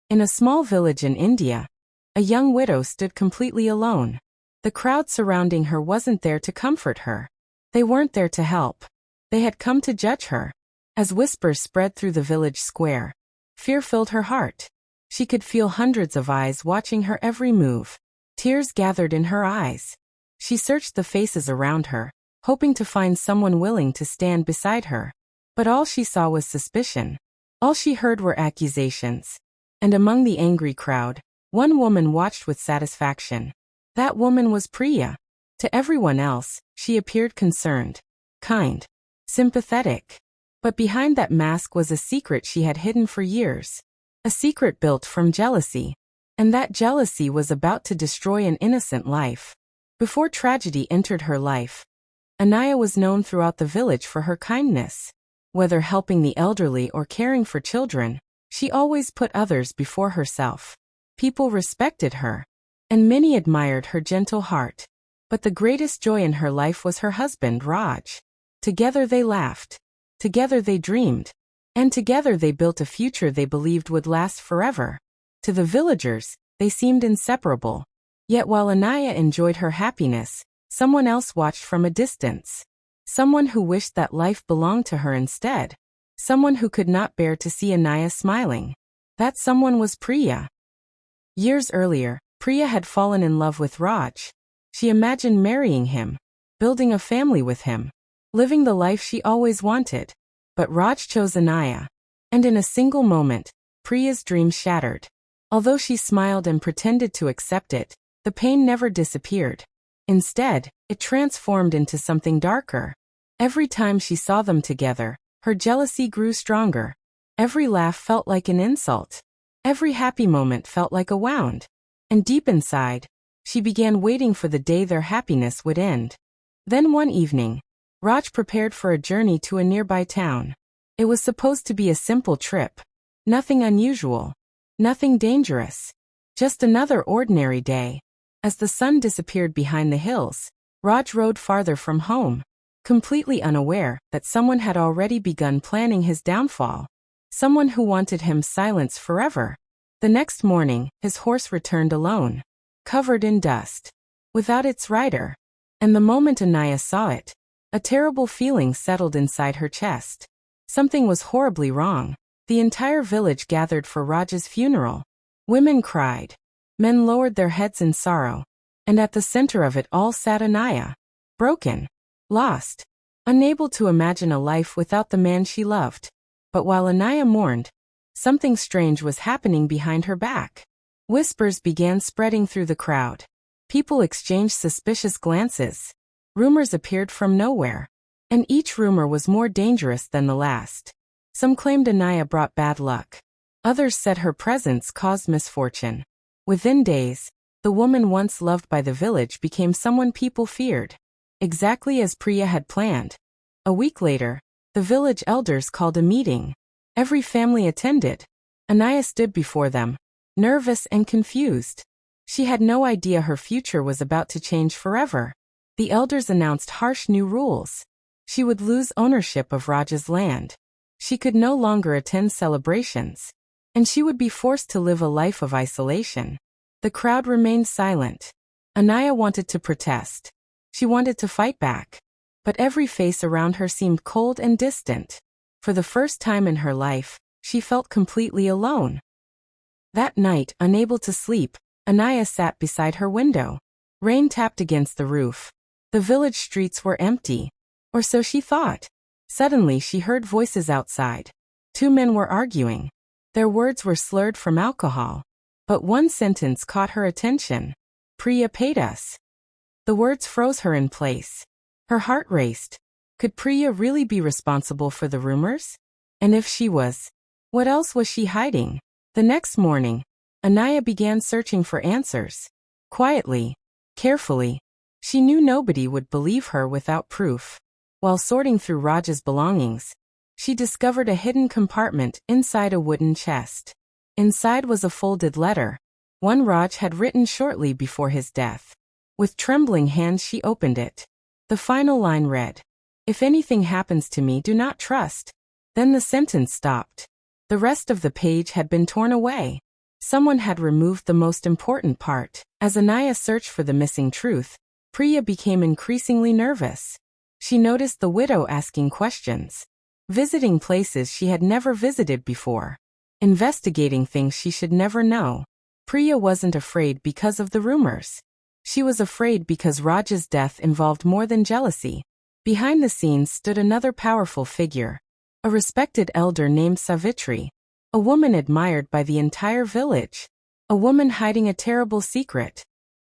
In a small village in India, a young widow stood completely alone. The crowd surrounding her wasn't there to comfort her. They weren't there to help. They had come to judge her. As whispers spread through the village square, fear filled her heart. She could feel hundreds of eyes watching her every move. Tears gathered in her eyes. She searched the faces around her, hoping to find someone willing to stand beside her. But all she saw was suspicion. All she heard were accusations. And among the angry crowd, one woman watched with satisfaction. That woman was Priya. To everyone else, she appeared concerned, kind, sympathetic. But behind that mask was a secret she had hidden for years. A secret built from jealousy. And that jealousy was about to destroy an innocent life. Before tragedy entered her life, Anaya was known throughout the village for her kindness. Whether helping the elderly or caring for children, she always put others before herself. People respected her, and many admired her gentle heart. But the greatest joy in her life was her husband, Raj. Together they laughed. Together they dreamed. And together they built a future they believed would last forever. To the villagers, they seemed inseparable. Yet while Anaya enjoyed her happiness, someone else watched from a distance. Someone who wished that life belonged to her instead. Someone who could not bear to see Anaya smiling. That someone was Priya. Years earlier, Priya had fallen in love with Raj. She imagined marrying him, building a family with him, living the life she always wanted. But Raj chose Anaya. And in a single moment, Priya's dream shattered. Although she smiled and pretended to accept it, the pain never disappeared. Instead, it transformed into something darker. Every time she saw them together, her jealousy grew stronger. Every laugh felt like an insult. Every happy moment felt like a wound. And deep inside, she began waiting for the day their happiness would end. Then one evening, Raj prepared for a journey to a nearby town. It was supposed to be a simple trip. Nothing unusual. Nothing dangerous. Just another ordinary day. As the sun disappeared behind the hills, Raj rode farther from home, completely unaware that someone had already begun planning his downfall. Someone who wanted him silenced forever. The next morning, his horse returned alone, covered in dust, without its rider. And the moment Anaya saw it, a terrible feeling settled inside her chest. Something was horribly wrong. The entire village gathered for Raj's funeral. Women cried. Men lowered their heads in sorrow. And at the center of it all sat Anaya. Broken. Lost. Unable to imagine a life without the man she loved. But while Anaya mourned, something strange was happening behind her back. Whispers began spreading through the crowd. People exchanged suspicious glances. Rumors appeared from nowhere. And each rumor was more dangerous than the last. Some claimed Anaya brought bad luck. Others said her presence caused misfortune. Within days, the woman once loved by the village became someone people feared. Exactly as Priya had planned. A week later, the village elders called a meeting. Every family attended. Anaya stood before them, nervous and confused. She had no idea her future was about to change forever. The elders announced harsh new rules. She would lose ownership of Raj's land. She could no longer attend celebrations. And she would be forced to live a life of isolation. The crowd remained silent. Anaya wanted to protest. She wanted to fight back. But every face around her seemed cold and distant. For the first time in her life, she felt completely alone. That night, unable to sleep, Anaya sat beside her window. Rain tapped against the roof. The village streets were empty. Or so she thought. Suddenly she heard voices outside. Two men were arguing. Their words were slurred from alcohol. But one sentence caught her attention. Priya paid us. The words froze her in place. Her heart raced. Could Priya really be responsible for the rumors? And if she was, what else was she hiding? The next morning, Anaya began searching for answers. Quietly, carefully. She knew nobody would believe her without proof. While sorting through Raj's belongings, she discovered a hidden compartment inside a wooden chest. Inside was a folded letter, one Raj had written shortly before his death. With trembling hands she opened it. The final line read, "If anything happens to me, do not trust." Then the sentence stopped. The rest of the page had been torn away. Someone had removed the most important part. As Anaya searched for the missing truth, Priya became increasingly nervous. She noticed the widow asking questions, visiting places she had never visited before, investigating things she should never know. Priya wasn't afraid because of the rumors. She was afraid because Raj's death involved more than jealousy. Behind the scenes stood another powerful figure, a respected elder named Savitri, a woman admired by the entire village, a woman hiding a terrible secret.